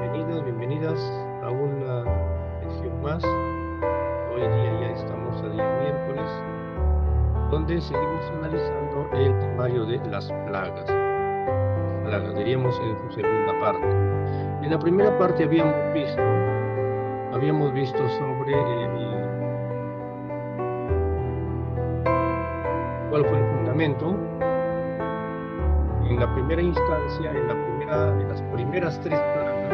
Bienvenidos, bienvenidas a una lección más. Hoy día ya estamos a día miércoles, donde seguimos analizando el temario de las plagas. Plagas, diríamos en su segunda parte. En la primera parte habíamos visto sobre cuál fue el fundamento. En la primera instancia, en las primeras tres plagas,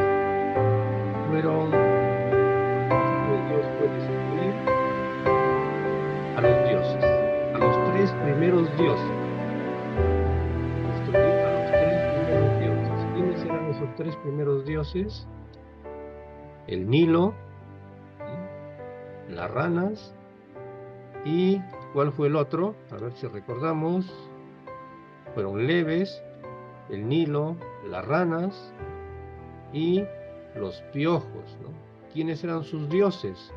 fueron, el castigo de Dios fue destruir a los dioses, a los tres primeros dioses. Destruir a los tres primeros dioses. ¿Quiénes eran esos tres primeros dioses? El Nilo, ¿sí? Las ranas y ¿cuál fue el otro? A ver si recordamos. Fueron leves, el Nilo, las ranas y los piojos, ¿no? ¿Quiénes eran sus dioses?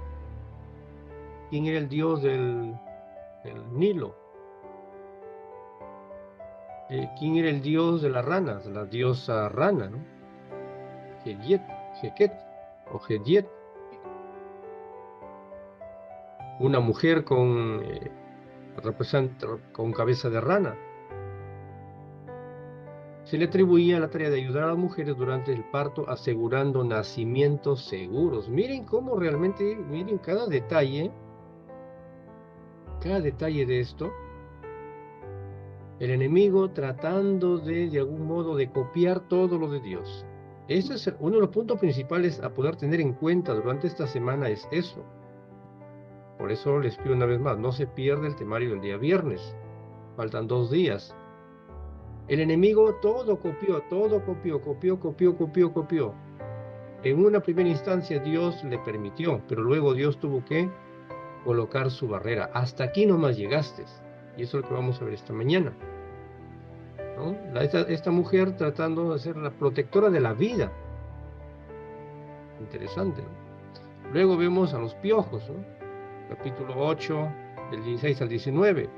¿Quién era el dios del Nilo? ¿Quién era el dios de las ranas? La diosa rana, ¿no? Heyet, Heket o Heyet, una mujer con cabeza de rana. Se le atribuía la tarea de ayudar a las mujeres durante el parto, asegurando nacimientos seguros. Miren cómo realmente, miren cada detalle de esto. El enemigo tratando de algún modo, de copiar todo lo de Dios. Ese es uno de los puntos principales a poder tener en cuenta durante esta semana, es eso. Por eso les pido una vez más, no se pierda el temario del día viernes. Faltan 2 días. El enemigo todo copió. En una primera instancia Dios le permitió, pero luego Dios tuvo que colocar su barrera. Hasta aquí nomás llegaste. Y eso es lo que vamos a ver esta mañana, ¿no? Esta mujer tratando de ser la protectora de la vida. Interesante, ¿no? Luego vemos a los piojos, ¿no? Capítulo 8, del 16 al 19.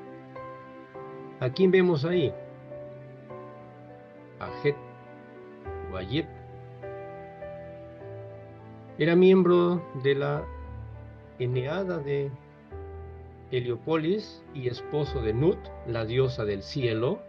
¿A quién vemos ahí? A Het o a Yet. Era miembro de la Eneada de Heliópolis y esposo de Nut, la diosa del cielo,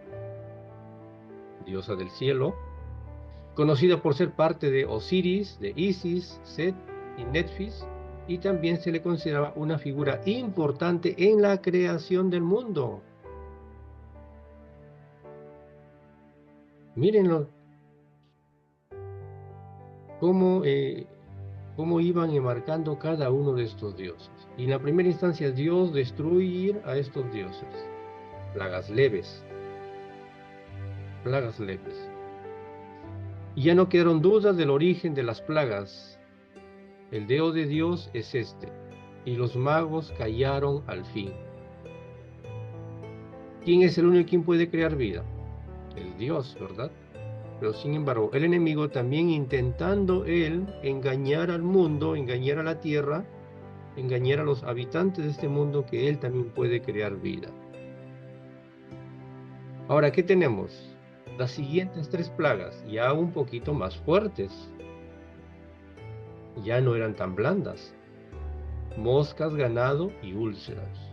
conocida por ser parte de Osiris, de Isis, Set y Netfis, y también se le consideraba una figura importante en la creación del mundo. Mírenlo, cómo, cómo iban enmarcando cada uno de estos dioses. Y en la primera instancia, Dios destruir a estos dioses. Plagas leves, plagas leves. Y ya no quedaron dudas del origen de las plagas. El dedo de Dios es este. Y los magos callaron al fin. ¿Quién es el único quien puede crear vida? El Dios, ¿verdad? Pero sin embargo, el enemigo también intentando él engañar al mundo, engañar a la tierra, engañar a los habitantes de este mundo que él también puede crear vida. Ahora, ¿qué tenemos? Las siguientes tres plagas, ya un poquito más fuertes, ya no eran tan blandas. Moscas, ganado y úlceras.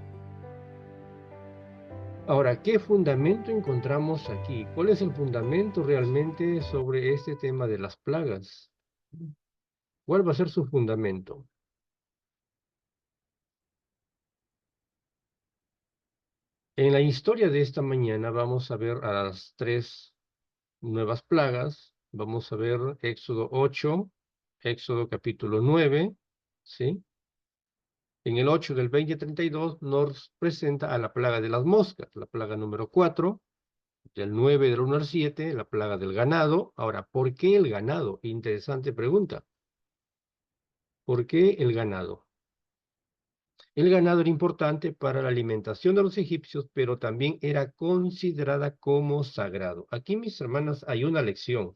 Ahora, ¿qué fundamento encontramos aquí? ¿Cuál es el fundamento realmente sobre este tema de las plagas? ¿Cuál va a ser su fundamento? En la historia de esta mañana vamos a ver a las tres nuevas plagas. Vamos a ver Éxodo 8, Éxodo capítulo 9, ¿sí? En el 8 del 20 al 32 nos presenta a la plaga de las moscas, la plaga número 4. Del 9 del 1 al 7, la plaga del ganado. Ahora, ¿por qué el ganado? Interesante pregunta. ¿Por qué el ganado? El ganado era importante para la alimentación de los egipcios, pero también era considerada como sagrado. Aquí, mis hermanas, hay una lección,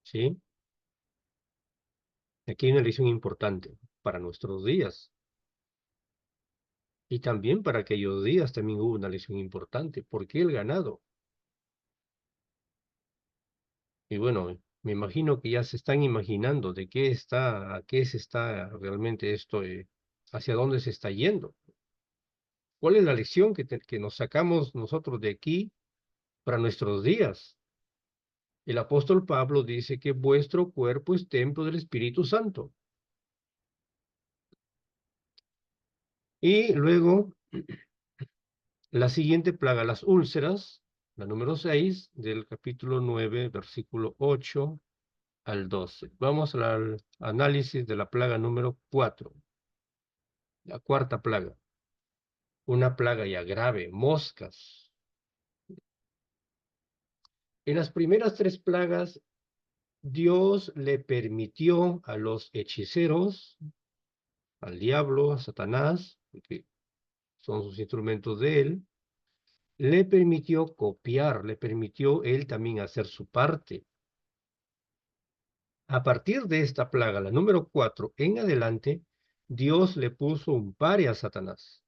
¿sí? Aquí hay una lección importante para nuestros días. Y también para aquellos días también hubo una lección importante. ¿Por qué el ganado? Y bueno, me imagino que ya se están imaginando de qué está, a qué se está realmente esto, hacia dónde se está yendo. ¿Cuál es la lección que nos sacamos nosotros de aquí para nuestros días? El apóstol Pablo dice que vuestro cuerpo es templo del Espíritu Santo. Y luego, la siguiente plaga, las úlceras, la número 6 del capítulo 9, versículo 8 al 12. Vamos al análisis de la plaga número 4, la cuarta plaga. Una plaga ya grave, moscas. En las primeras tres plagas, Dios le permitió a los hechiceros, al diablo, a Satanás, que son sus instrumentos de él, le permitió copiar, le permitió él también hacer su parte. A partir de esta plaga, la número 4 en adelante, Dios le puso un pare a Satanás.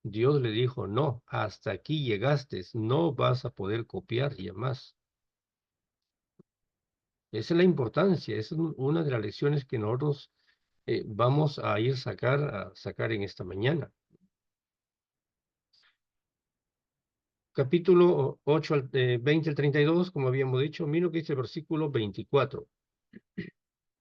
Dios le dijo, no, hasta aquí llegaste, no vas a poder copiar ya más. Esa es la importancia, esa es una de las lecciones que nosotros vamos a ir a sacar en esta mañana. Capítulo 8, 20 al 32, como habíamos dicho, mira lo que dice el versículo 24.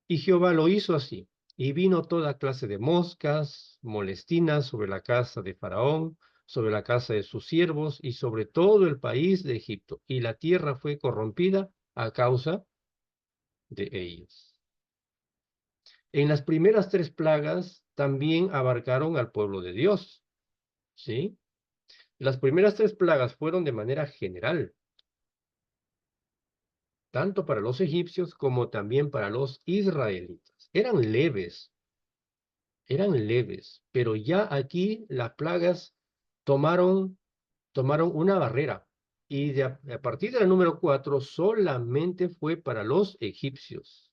Y Jehová lo hizo así, y vino toda clase de moscas, molestinas sobre la casa de Faraón, sobre la casa de sus siervos y sobre todo el país de Egipto, y la tierra fue corrompida a causa de ellos. En las primeras tres plagas también abarcaron al pueblo de Dios, ¿sí? Las primeras tres plagas fueron de manera general, tanto para los egipcios como también para los israelitas. Eran leves, pero ya aquí las plagas tomaron una barrera. Y a partir de la número 4 solamente fue para los egipcios.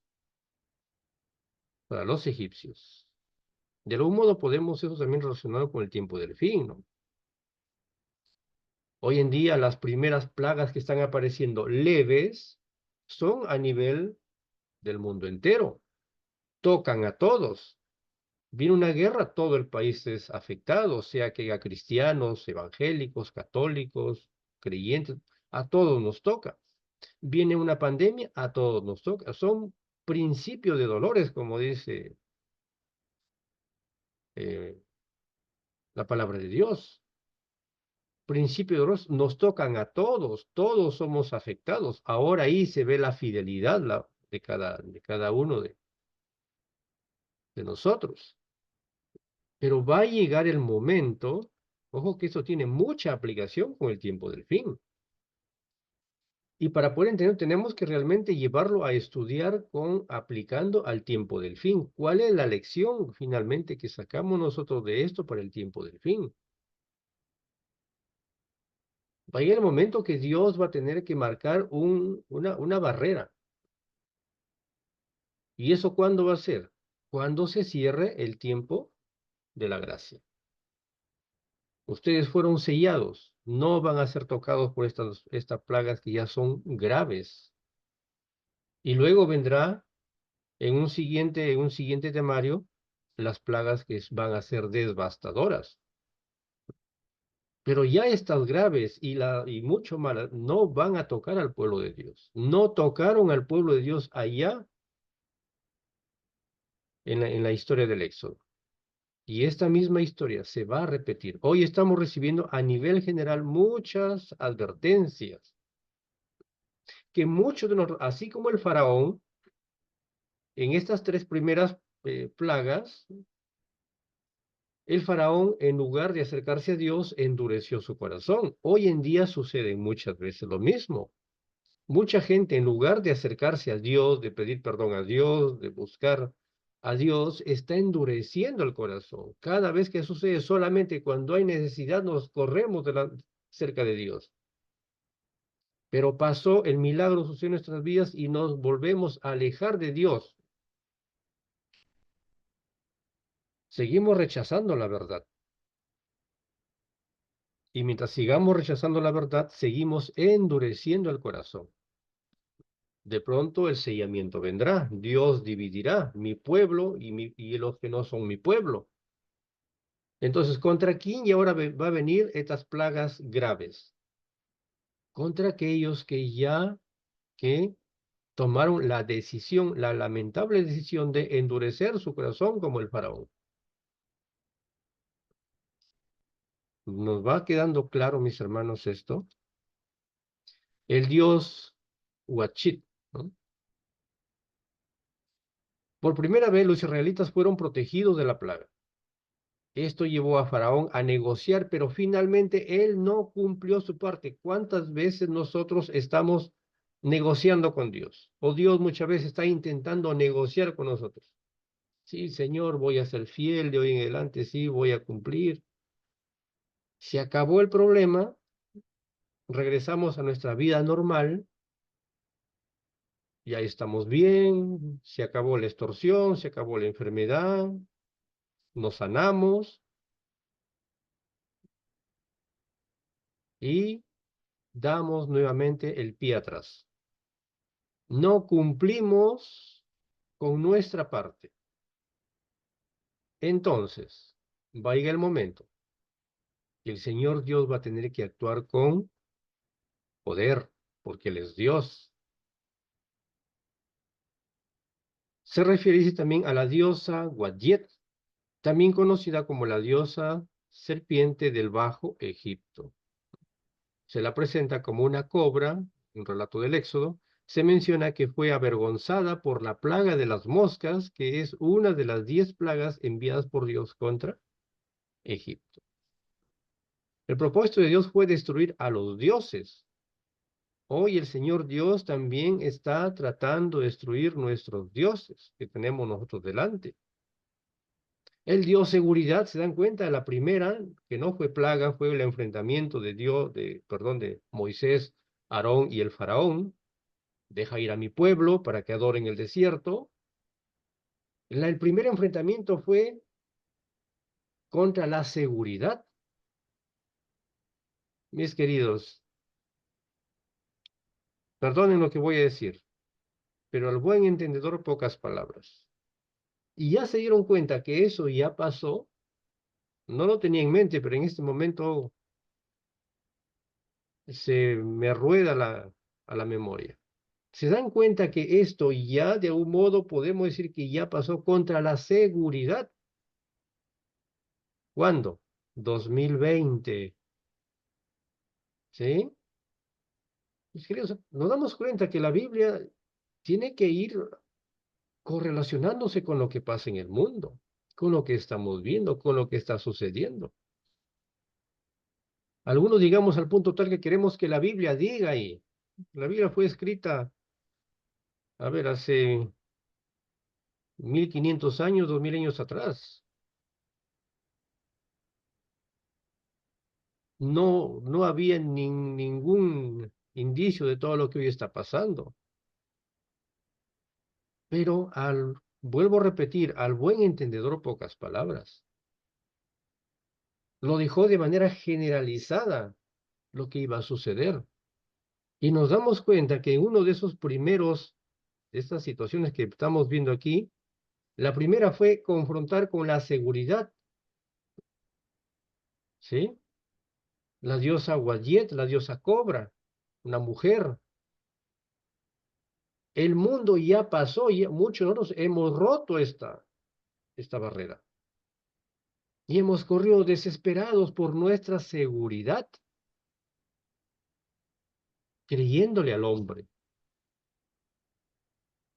Para los egipcios. De algún modo podemos eso también relacionarlo con el tiempo del fin, ¿no? Hoy en día las primeras plagas que están apareciendo leves son a nivel del mundo entero. Tocan a todos. Viene una guerra, todo el país es afectado, sea que haya cristianos, evangélicos, católicos, creyentes, a todos nos toca. Viene una pandemia, a todos nos toca. Son principios de dolores, como dice eh, la palabra de Dios. Principios de dolores nos tocan a todos, todos somos afectados. Ahora ahí se ve la fidelidad de cada uno de nosotros. Pero va a llegar el momento, ojo que eso tiene mucha aplicación con el tiempo del fin. Y para poder entender, tenemos que realmente llevarlo a estudiar aplicando al tiempo del fin. ¿Cuál es la lección finalmente que sacamos nosotros de esto para el tiempo del fin? Va a llegar el momento que Dios va a tener que marcar una barrera. ¿Y eso cuándo va a ser? Cuando se cierre el tiempo de la gracia. Ustedes fueron sellados, no van a ser tocados por estas plagas que ya son graves. Y luego vendrá en un siguiente temario las plagas que van a ser devastadoras. Pero ya estas graves y mucho malas no van a tocar al pueblo de Dios. No tocaron al pueblo de Dios allá en la historia del Éxodo. Y esta misma historia se va a repetir. Hoy estamos recibiendo a nivel general muchas advertencias que muchos de nosotros, así como el faraón, en estas tres primeras plagas, el faraón, en lugar de acercarse a Dios, endureció su corazón. Hoy en día sucede muchas veces lo mismo. Mucha gente, en lugar de acercarse a Dios, de pedir perdón a Dios, de buscar a Dios, está endureciendo el corazón. Cada vez que sucede, solamente cuando hay necesidad, nos corremos cerca de Dios. Pero pasó, el milagro sucedió en nuestras vidas y nos volvemos a alejar de Dios. Seguimos rechazando la verdad. Y mientras sigamos rechazando la verdad, seguimos endureciendo el corazón. De pronto el sellamiento vendrá. Dios dividirá mi pueblo y los que no son mi pueblo. Entonces, ¿contra quién y ahora va a venir estas plagas graves? Contra aquellos que tomaron la decisión, la lamentable decisión de endurecer su corazón como el faraón. ¿Nos va quedando claro, mis hermanos, esto? El dios Huachit, ¿no? Por primera vez los israelitas fueron protegidos de la plaga. Esto llevó a Faraón a negociar, pero finalmente él no cumplió su parte. ¿Cuántas veces nosotros estamos negociando con Dios? O Dios muchas veces está intentando negociar con nosotros. Sí, Señor, voy a ser fiel de hoy en adelante, sí, voy a cumplir. Se acabó el problema, regresamos a nuestra vida normal, ya estamos bien, se acabó la extorsión, se acabó la enfermedad, nos sanamos y damos nuevamente el pie atrás. No cumplimos con nuestra parte. Entonces, va a llegar el momento que el Señor Dios va a tener que actuar con poder, porque Él es Dios. Se refiere también a la diosa Guayet, también conocida como la diosa serpiente del Bajo Egipto. Se la presenta como una cobra, un relato del Éxodo. Se menciona que fue avergonzada por la plaga de las moscas, que es una de las 10 plagas enviadas por Dios contra Egipto. El propósito de Dios fue destruir a los dioses. Hoy el Señor Dios también está tratando de destruir nuestros dioses que tenemos nosotros delante. Él dio seguridad, se dan cuenta, la primera, que no fue plaga, fue el enfrentamiento de Dios, de Moisés, Aarón y el faraón. Deja ir a mi pueblo para que adoren el desierto. El primer enfrentamiento fue contra la seguridad. Mis queridos, perdonen lo que voy a decir, pero al buen entendedor pocas palabras. Y ya se dieron cuenta que eso ya pasó, no lo tenía en mente, pero en este momento se me rueda a la memoria. Se dan cuenta que esto ya de algún modo podemos decir que ya pasó contra la seguridad. ¿Cuándo? 2020. ¿Sí? Mis queridos, nos damos cuenta que la Biblia tiene que ir correlacionándose con lo que pasa en el mundo, con lo que estamos viendo, con lo que está sucediendo. Algunos digamos al punto tal que queremos que la Biblia diga ahí. La Biblia fue escrita, a ver, hace 1500 años, 2000 años atrás. No había ningún indicio de todo lo que hoy está pasando. Pero vuelvo a repetir, al buen entendedor pocas palabras. Lo dijo de manera generalizada lo que iba a suceder. Y nos damos cuenta que uno de esos primeros, de estas situaciones que estamos viendo aquí, la primera fue confrontar con la seguridad, ¿sí? La diosa Wayet, la diosa Cobra, una mujer. El mundo ya pasó, y muchos de nosotros hemos roto esta barrera. Y hemos corrido desesperados por nuestra seguridad, creyéndole al hombre.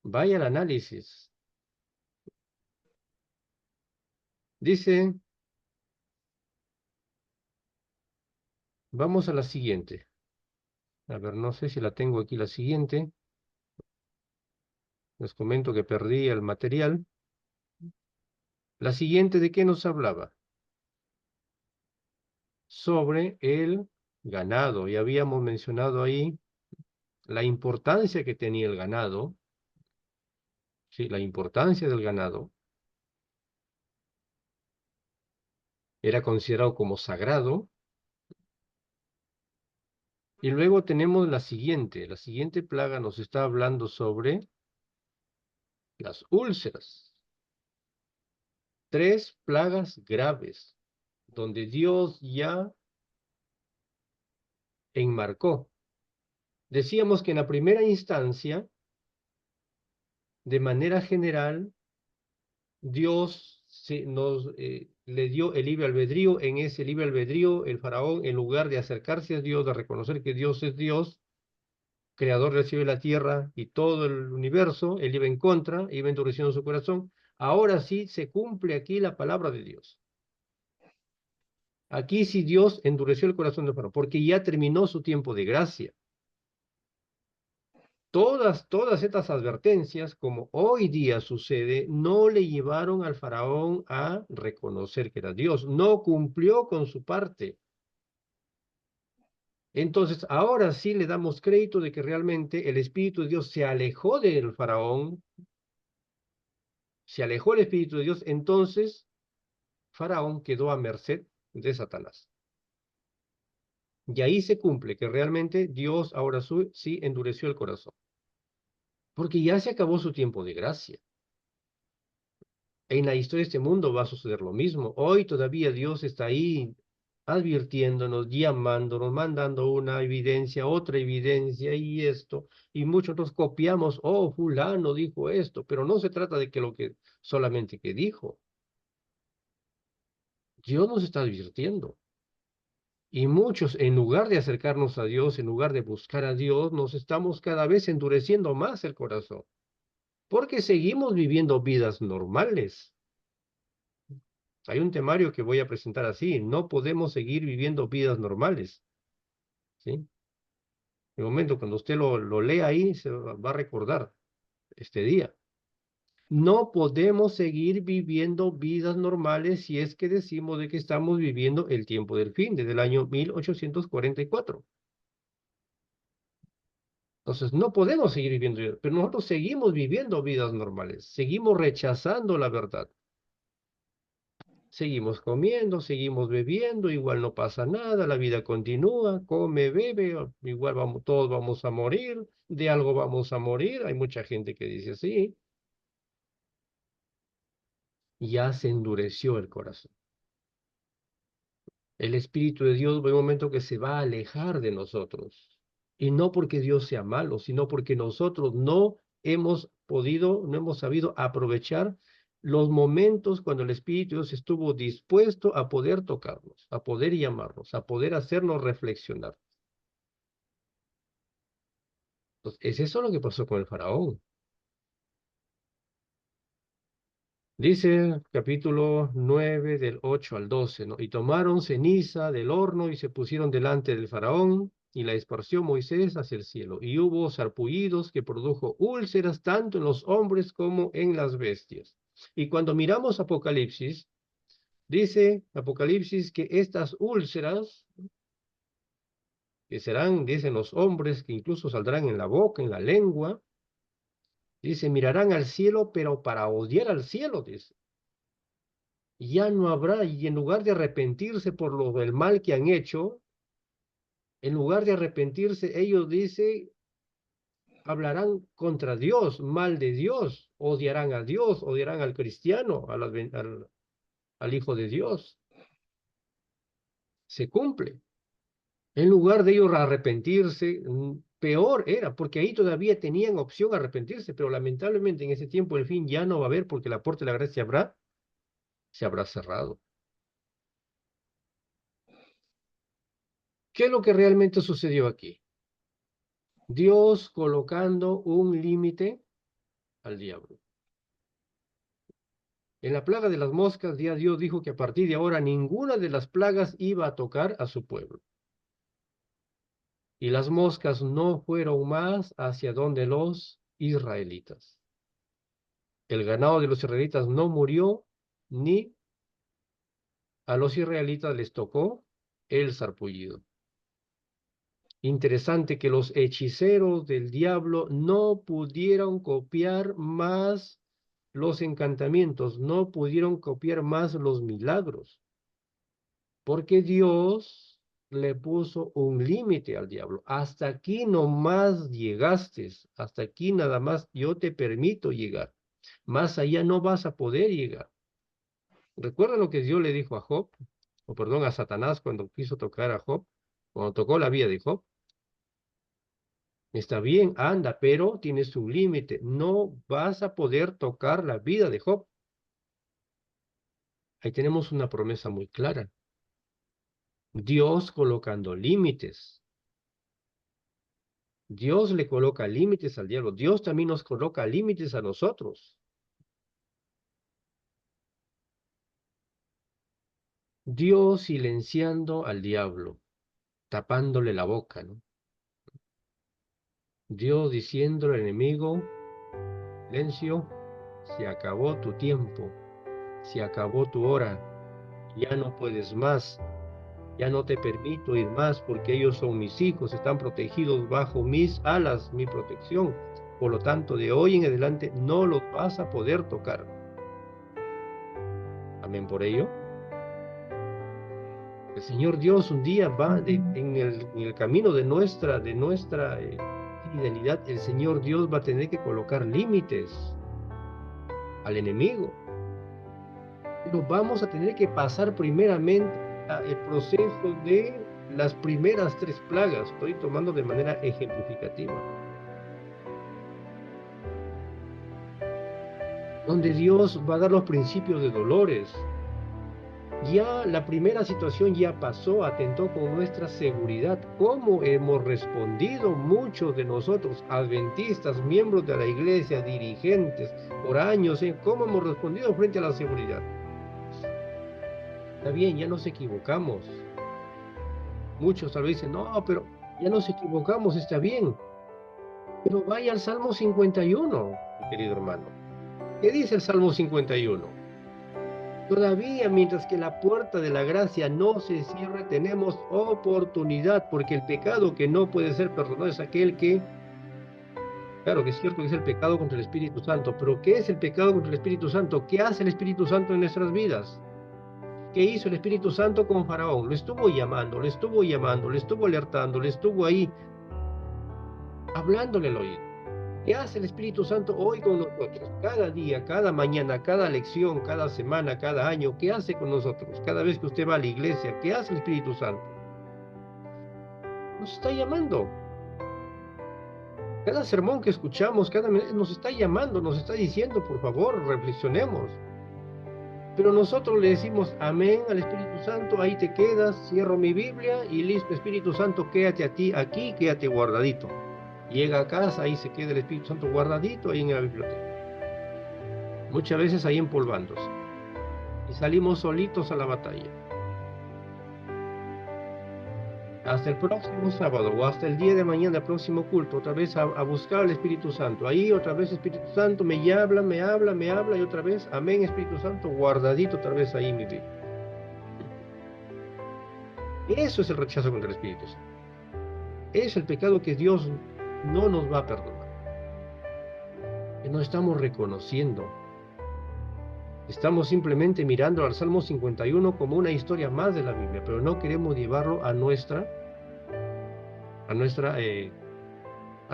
Vaya el análisis. Dice, vamos a la siguiente. A ver, no sé si la tengo aquí la siguiente. Les comento que perdí el material. La siguiente, ¿de qué nos hablaba? Sobre el ganado. Y habíamos mencionado ahí la importancia que tenía el ganado. Sí, la importancia del ganado. Era considerado como sagrado. Y luego tenemos la siguiente. La siguiente plaga nos está hablando sobre las úlceras. 3 plagas graves, donde Dios ya enmarcó. Decíamos que en la primera instancia, de manera general, Dios le dio el libre albedrío. En ese libre albedrío, el faraón, en lugar de acercarse a Dios, de reconocer que Dios es Dios, creador del cielo y la tierra y todo el universo, él iba en contra, iba endureciendo su corazón. Ahora sí se cumple aquí la palabra de Dios. Aquí sí Dios endureció el corazón de Faraón, porque ya terminó su tiempo de gracia. Todas estas advertencias, como hoy día sucede, no le llevaron al faraón a reconocer que era Dios. No cumplió con su parte. Entonces, ahora sí le damos crédito de que realmente el Espíritu de Dios se alejó del faraón, se alejó el Espíritu de Dios, entonces faraón quedó a merced de Satanás. Y ahí se cumple que realmente Dios ahora sí endureció el corazón, porque ya se acabó su tiempo de gracia. En la historia de este mundo va a suceder lo mismo. Hoy todavía Dios está ahí advirtiéndonos, llamándonos, mandando una evidencia, otra evidencia y esto. Y muchos nos copiamos, oh, fulano dijo esto, pero no se trata de que lo que solamente que dijo. Dios nos está advirtiendo. Y muchos, en lugar de acercarnos a Dios, en lugar de buscar a Dios, nos estamos cada vez endureciendo más el corazón, porque seguimos viviendo vidas normales. Hay un temario que voy a presentar así: no podemos seguir viviendo vidas normales, ¿sí? En el momento cuando usted lo lea ahí, se va a recordar este día. No podemos seguir viviendo vidas normales si es que decimos de que estamos viviendo el tiempo del fin, desde el año 1844. Entonces, no podemos seguir viviendo, pero nosotros seguimos viviendo vidas normales, seguimos rechazando la verdad. Seguimos comiendo, seguimos bebiendo, igual no pasa nada, la vida continúa, come, bebe, igual vamos, todos vamos a morir, de algo vamos a morir. Hay mucha gente que dice así. Ya se endureció el corazón. El Espíritu de Dios va un momento que se va a alejar de nosotros. Y no porque Dios sea malo, sino porque nosotros no hemos podido, no hemos sabido aprovechar los momentos cuando el Espíritu de Dios estuvo dispuesto a poder tocarnos, a poder llamarnos, a poder hacernos reflexionar. Entonces, es eso lo que pasó con el faraón. Dice capítulo 9 del 8 al 12, ¿no? Y tomaron ceniza del horno y se pusieron delante del faraón, y la esparció Moisés hacia el cielo. Y hubo sarpullidos que produjo úlceras tanto en los hombres como en las bestias. Y cuando miramos Apocalipsis, dice Apocalipsis que estas úlceras, que serán, dicen los hombres, que incluso saldrán en la boca, en la lengua, dice, mirarán al cielo, pero para odiar al cielo, dice. Ya no habrá, y en lugar de arrepentirse por lo del mal que han hecho, en lugar de arrepentirse, ellos dicen, hablarán contra Dios, mal de Dios, Dios, odiarán al cristiano, al Hijo de Dios. Se cumple. En lugar de ellos arrepentirse, peor era, porque ahí todavía tenían opción a arrepentirse, pero lamentablemente en ese tiempo el fin ya no va a haber, porque la puerta de la gracia se habrá cerrado. ¿Qué es lo que realmente sucedió aquí? Dios colocando un límite al diablo. En la plaga de las moscas, ya Dios dijo que a partir de ahora ninguna de las plagas iba a tocar a su pueblo. Y las moscas no fueron más hacia donde los israelitas. El ganado de los israelitas no murió, ni a los israelitas les tocó el sarpullido. Interesante que los hechiceros del diablo no pudieron copiar más los encantamientos, no pudieron copiar más los milagros, porque Dios le puso un límite al diablo. Hasta aquí nomás llegaste, hasta aquí nada más yo te permito llegar. Más allá no vas a poder llegar. ¿Recuerda lo que Dios le dijo a Job? O perdón, a Satanás cuando quiso tocar a Job, cuando tocó la vida de Job. Está bien, anda, pero tienes un límite. No vas a poder tocar la vida de Job. Ahí tenemos una promesa muy clara. Dios colocando límites. Dios le coloca límites al diablo. Dios también nos coloca límites a nosotros. Dios silenciando al diablo, tapándole la boca, ¿no? Dios diciendo al enemigo, silencio, se acabó tu tiempo, se acabó tu hora, ya no puedes más, ya no te permito ir más porque ellos son mis hijos, están protegidos bajo mis alas, mi protección. Por lo tanto, de hoy en adelante no los vas a poder tocar. Amén por ello. El Señor Dios un día va en el camino de nuestra fidelidad. El Señor Dios va a tener que colocar límites al enemigo. Pero vamos a tener que pasar primeramente el proceso de las primeras 3 plagas. Estoy tomando de manera ejemplificativa. Donde Dios va a dar los principios de dolores. Ya la primera situación ya pasó, atentó con nuestra seguridad. ¿Cómo hemos respondido muchos de nosotros, adventistas, miembros de la iglesia, dirigentes, por años? ¿Cómo hemos respondido frente a la seguridad? Está bien, ya nos equivocamos. Muchos tal vez dicen, no, pero ya nos equivocamos, está bien. Pero vaya al Salmo 51, mi querido hermano. ¿Qué dice el Salmo 51? Todavía mientras que la puerta de la gracia no se cierre, tenemos oportunidad, porque el pecado que no puede ser perdonado es aquel que, claro que es cierto que es el pecado contra el Espíritu Santo, pero ¿qué es el pecado contra el Espíritu Santo? ¿Qué hace el Espíritu Santo en nuestras vidas? ¿Qué hizo el Espíritu Santo con Faraón? Lo estuvo llamando, le estuvo llamando, le estuvo alertando, le estuvo ahí hablándole al oído. ¿Qué hace el Espíritu Santo hoy con nosotros? Cada día, cada mañana, cada lección, cada semana, cada año. ¿Qué hace con nosotros? Cada vez que usted va a la iglesia, ¿qué hace el Espíritu Santo? Nos está llamando. Cada sermón que escuchamos, cada mes, nos está llamando, nos está diciendo, por favor, reflexionemos. Pero nosotros le decimos amén al Espíritu Santo, ahí te quedas, cierro mi Biblia y listo, Espíritu Santo, quédate a ti aquí, quédate guardadito. Llega a casa, ahí se queda el Espíritu Santo guardadito, ahí en la biblioteca. Muchas veces ahí empolvándose. Y salimos solitos a la batalla. Hasta el próximo sábado o hasta el día de mañana, próximo culto, otra vez a buscar al Espíritu Santo. Ahí otra vez Espíritu Santo me habla y otra vez, amén Espíritu Santo, guardadito otra vez ahí mi vida. Eso es el rechazo contra el Espíritu Santo. Es el pecado que Dios no nos va a perdonar. Que no estamos reconociendo. Estamos simplemente mirando al Salmo 51 como una historia más de la Biblia, pero no queremos llevarlo a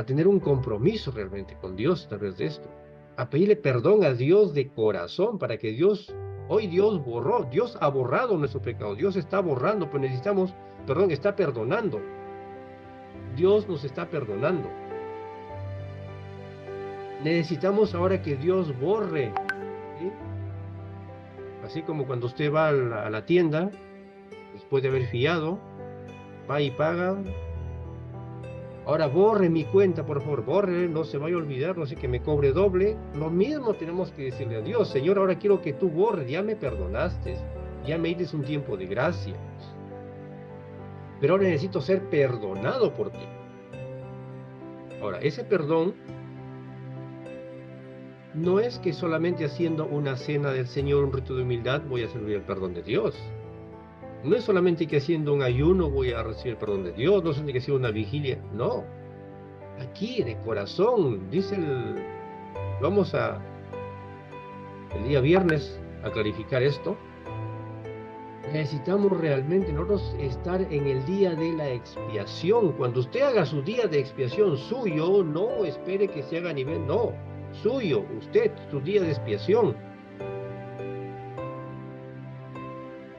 tener un compromiso realmente con Dios a través de esto. A pedirle perdón a Dios de corazón para que hoy Dios ha borrado nuestro pecado, Dios está borrando, pero está perdonando. Dios nos está perdonando. Necesitamos ahora que Dios borre, ¿sí? Así como cuando usted va a la tienda, después de haber fiado, va y paga. Ahora borre mi cuenta, por favor, borre, no se vaya a olvidar, no sé que me cobre doble. Lo mismo tenemos que decirle a Dios, Señor, ahora quiero que tú borres, ya me perdonaste, ya me diste un tiempo de gracia. Pero ahora necesito ser perdonado por ti. Ahora, ese perdón no es que solamente haciendo una cena del Señor, un rito de humildad, voy a recibir el perdón de Dios. No es solamente que haciendo un ayuno voy a recibir el perdón de Dios, no es solamente que haciendo una vigilia, no. Aquí, de corazón, vamos el día viernes a clarificar esto. Necesitamos realmente nosotros estar en el día de la expiación. Cuando usted haga su día de expiación suyo, no espere que se haga a nivel, no, suyo, usted, su día de expiación.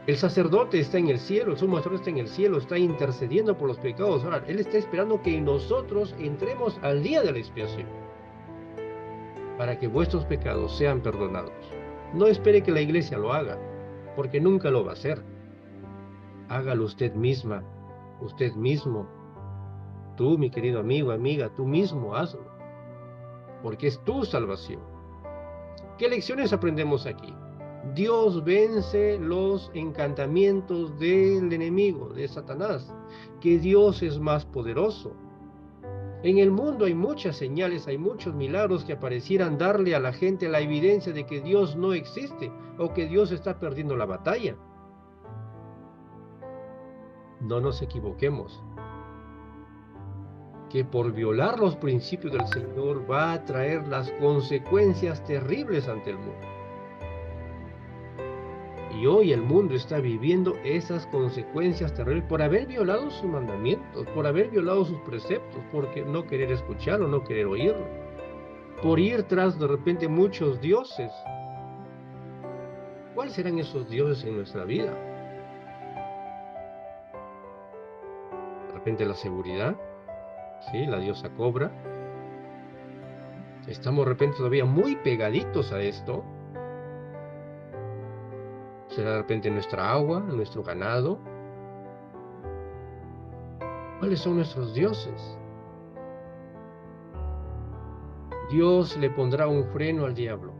El sacerdote está en el cielo, el sumo sacerdote está en el cielo, está intercediendo por los pecados. Ahora, él está esperando que nosotros entremos al día de la expiación para que vuestros pecados sean perdonados. No espere que la iglesia lo haga, porque nunca lo va a hacer. Hágalo usted misma, usted mismo. Tú, mi querido amigo, amiga, tú mismo hazlo, porque es tu salvación. ¿Qué lecciones aprendemos aquí? Dios vence los encantamientos del enemigo, de Satanás, que Dios es más poderoso. En el mundo hay muchas señales, hay muchos milagros que parecieran darle a la gente la evidencia de que Dios no existe o que Dios está perdiendo la batalla. No nos equivoquemos, que por violar los principios del Señor va a traer las consecuencias terribles ante el mundo. Y hoy el mundo está viviendo esas consecuencias terribles por haber violado sus mandamientos, por haber violado sus preceptos, por no querer escucharlo, no querer oírlo, por ir tras de repente muchos dioses. ¿Cuáles serán esos dioses en nuestra vida? De repente la seguridad, ¿sí? La diosa cobra. Estamos de repente todavía muy pegaditos a esto. ¿Será de repente nuestra agua, nuestro ganado? ¿Cuáles son nuestros dioses? Dios le pondrá un freno al diablo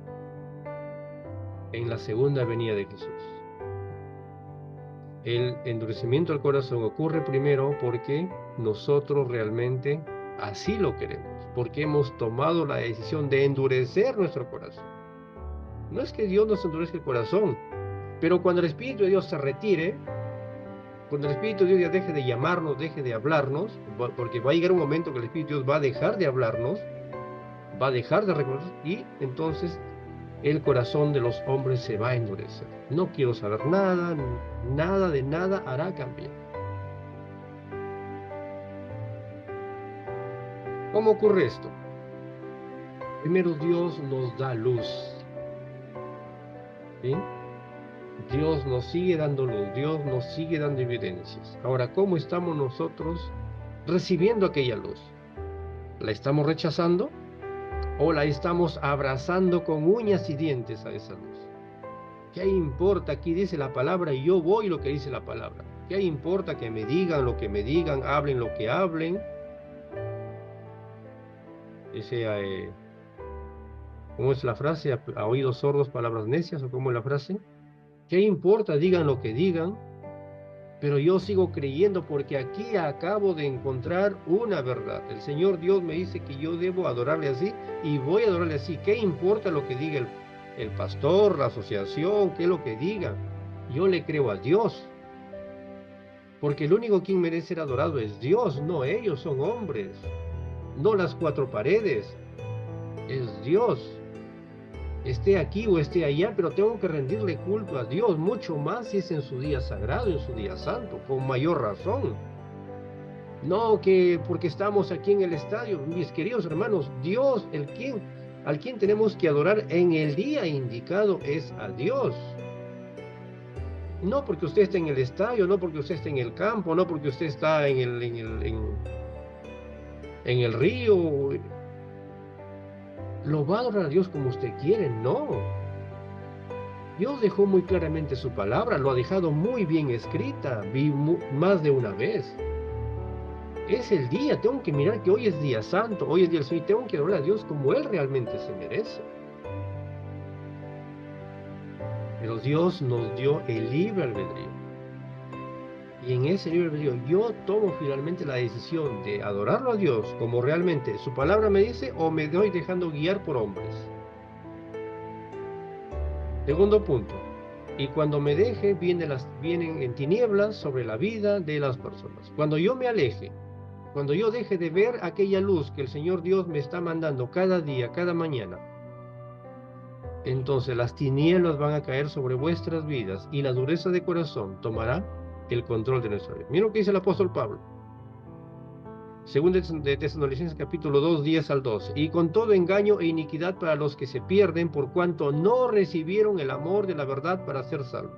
en la segunda venida de Jesús. El endurecimiento del corazón ocurre primero porque nosotros realmente así lo queremos, porque hemos tomado la decisión de endurecer nuestro corazón. No es que Dios nos endurezca el corazón, pero cuando el Espíritu de Dios se retire, cuando el Espíritu de Dios ya deje de llamarnos, deje de hablarnos, porque va a llegar un momento que el Espíritu de Dios va a dejar de hablarnos, va a dejar de reconocer, y entonces el corazón de los hombres se va a endurecer. No quiero saber nada, nada de nada hará cambiar. ¿Cómo ocurre esto? Primero Dios nos da luz, ¿sí? Dios nos sigue dando luz, Dios nos sigue dando evidencias. Ahora, ¿cómo estamos nosotros recibiendo aquella luz? ¿La estamos rechazando o la estamos abrazando con uñas y dientes a esa luz? ¿Qué importa? Aquí dice la palabra y yo voy lo que dice la palabra. ¿Qué importa que me digan lo que me digan, hablen lo que hablen? Dice, ¿cómo es la frase? ¿A oídos sordos, palabras necias? ¿O cómo es la frase? ¿Qué importa? Digan lo que digan. Pero yo sigo creyendo porque aquí acabo de encontrar una verdad. El Señor Dios me dice que yo debo adorarle así y voy a adorarle así. ¿Qué importa lo que diga el pastor, la asociación, qué es lo que diga? Yo le creo a Dios. Porque el único quien merece ser adorado es Dios, no ellos, son hombres. No las cuatro paredes, es Dios. Esté aquí o esté allá, pero tengo que rendirle culto a Dios, mucho más si es en su día sagrado, en su día santo, con mayor razón. No que porque estamos aquí en el estadio, mis queridos hermanos, Dios, al quien tenemos que adorar en el día indicado es a Dios. No porque usted esté en el estadio, no porque usted esté en el campo, no porque usted está en el río. Lo va a adorar a Dios como usted quiere, no. Dios dejó muy claramente su palabra, lo ha dejado muy bien escrita, vi más de una vez. Es el día, tengo que mirar que hoy es día santo, hoy es día del Señor, y tengo que adorar a Dios como Él realmente se merece. Pero Dios nos dio el libre albedrío. Y en ese libre albedrío yo tomo finalmente la decisión de adorarlo a Dios como realmente su palabra me dice, o me doy dejando guiar por hombres. Segundo punto, y cuando me deje vienen en tinieblas sobre la vida de las personas. Cuando yo me aleje, cuando yo deje de ver aquella luz que el Señor Dios me está mandando cada día, cada mañana, entonces las tinieblas van a caer sobre vuestras vidas y la dureza de corazón tomará el control de nuestra vida. Mira lo que dice el apóstol Pablo. Según de Tesalonicenses capítulo 2, 10 al 12. Y con todo engaño e iniquidad para los que se pierden, por cuanto no recibieron el amor de la verdad para ser salvos.